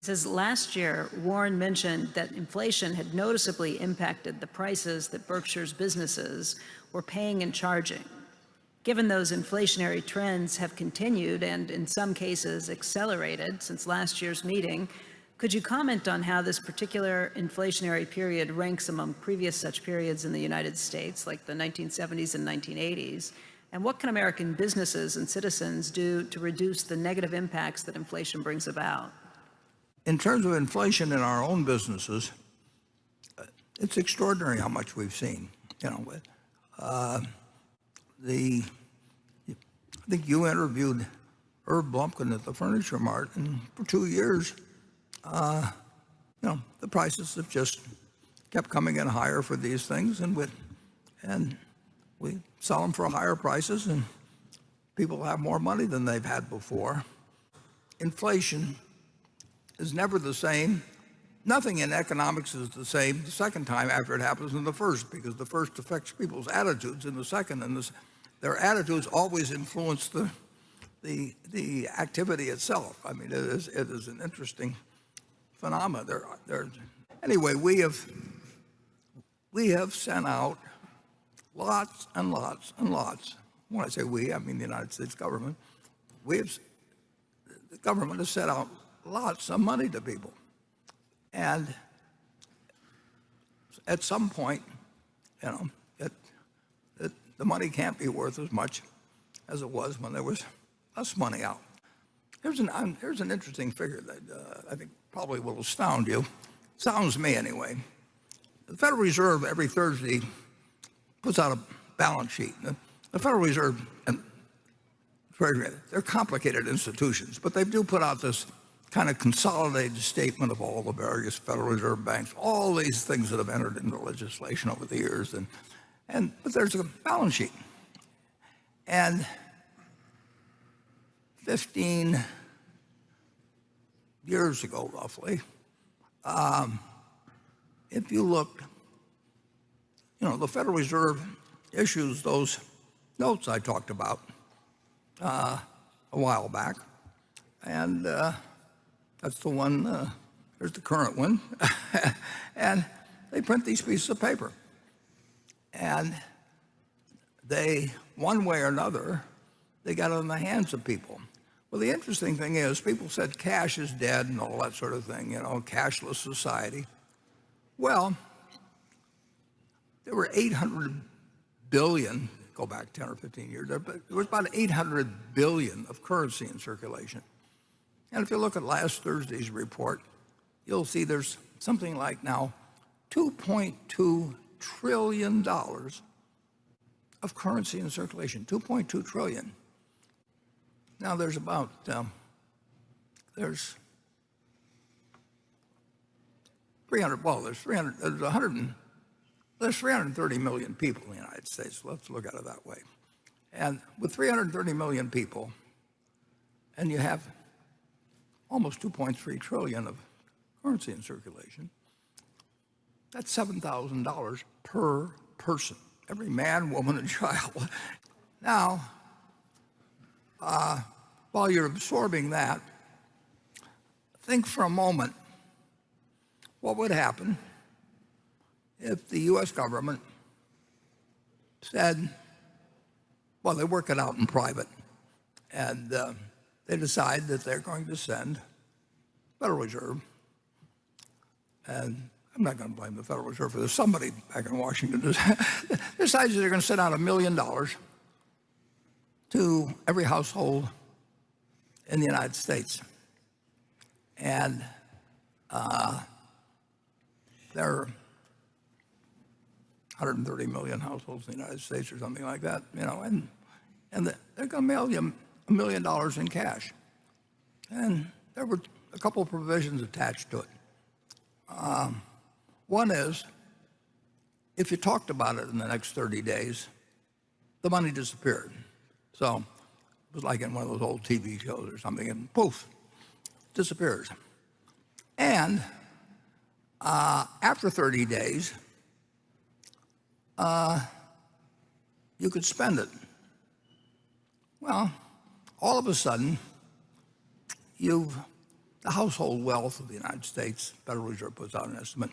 It says last year, Warren mentioned that inflation had noticeably impacted the prices that Berkshire's businesses were paying and charging. Given those inflationary trends have continued and in some cases accelerated since last year's meeting, could you comment on how this particular inflationary period ranks among previous such periods in the United States, like the 1970s and 1980s? And what can American businesses and citizens do to reduce the negative impacts that inflation brings about? In terms of inflation in our own businesses, it's extraordinary how much we've seen. I think you interviewed Herb Blumpkin at the Furniture Mart, and for 2 years, the prices have just kept coming in higher for these things, and we sell them for higher prices, and people have more money than they've had before. Inflation is never the same. Nothing in economics is the same the second time after it happens than the first, because the first affects people's attitudes, and the second, their attitudes always influence the activity itself. I mean, it is an interesting phenomenon. Anyway, we have sent out lots and lots and lots. When I say we, I mean the United States government. The government has sent out lots of money to people. And at some point, the money can't be worth as much as it was when there was less money out. Here's an interesting figure that I think probably will astound you. Sounds me anyway. The Federal Reserve every Thursday puts out a balance sheet. The Federal Reserve and Treasury, they're complicated institutions, but they do put out this kind of consolidated statement of all the various Federal Reserve banks, all these things that have entered into legislation over the years. But there's a balance sheet. And 15 years ago, roughly, if you look, the Federal Reserve issues those notes I talked about a while back. And that's the one, there's the current one. And they print these pieces of paper. And they, one way or another, they got it in the hands of people. Well, the interesting thing is, people said cash is dead and all that sort of thing, cashless society. Well, there were 800 billion, go back 10 or 15 years, there was about 800 billion of currency in circulation. And if you look at last Thursday's report, you'll see there's something like now $2.2 trillion of currency in circulation, 2.2 trillion. Now there's about, there's 330 million people in the United States. Let's look at it that way. And with 330 million people, and you have almost 2.3 trillion of currency in circulation, that's $7,000 per person, every man, woman, and child. Now, while you're absorbing that, think for a moment what would happen if the U.S. government said, well, they work it out in private, and they decide that they're going to send Federal Reserve, and I'm not going to blame the Federal Reserve for this. Somebody back in Washington decides they're going to send out $1 million to every household in the United States. And there are 130 million households in the United States or something like that, and they're going to mail you $1 million in cash. And there were a couple of provisions attached to it. One is, if you talked about it in the next 30 days, the money disappeared. So it was like in one of those old TV shows or something, and poof, disappears. And after 30 days, you could spend it. Well, all of a sudden, you've the household wealth of the United States, Federal Reserve puts out an estimate,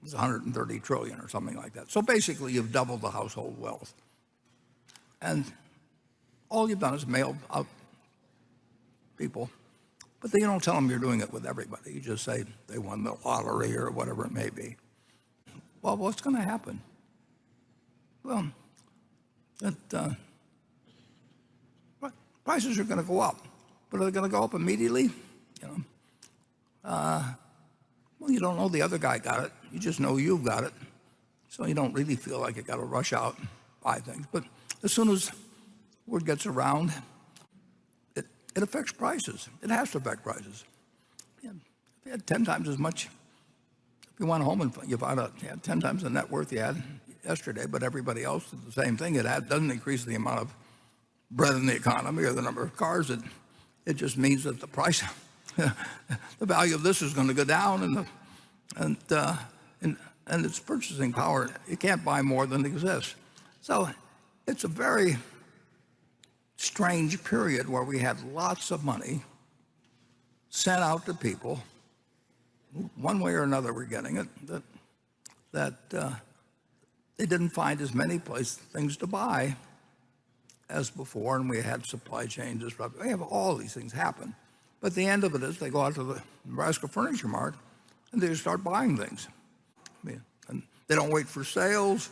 is 130 trillion or something like that. So basically, you've doubled the household wealth. And all you've done is mailed out people. But then you don't tell them you're doing it with everybody. You just say they won the lottery or whatever it may be. Well, what's going to happen? Well, prices are going to go up. But are they going to go up immediately? Well, you don't know the other guy got it. You just know you've got it. So you don't really feel like you got to rush out and buy things. But as soon as word gets around, it affects prices. It has to affect prices. If you had 10 times as much, if you went home and you had 10 times the net worth you had yesterday, but everybody else did the same thing, doesn't increase the amount of bread in the economy or the number of cars. It just means that the price, the value of this is going to go down, and its purchasing power, you can't buy more than exists. So it's a very strange period where we had lots of money sent out to people, one way or another we're getting it, that they didn't find as many things to buy as before, and we had supply chain disruption. We have all these things happen. But the end of it is they go out to the Nebraska Furniture Mart and they start buying things. And they don't wait for sales.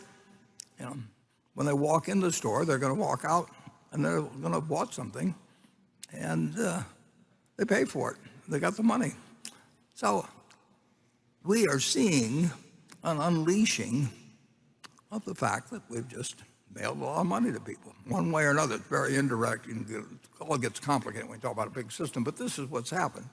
When they walk in the store, they're going to walk out and they're going to have bought something, and they pay for it. They got the money. So we are seeing an unleashing of the fact that we've just mailed a lot of money to people, one way or another. It's very indirect. It all gets complicated when we talk about a big system, but this is what's happened.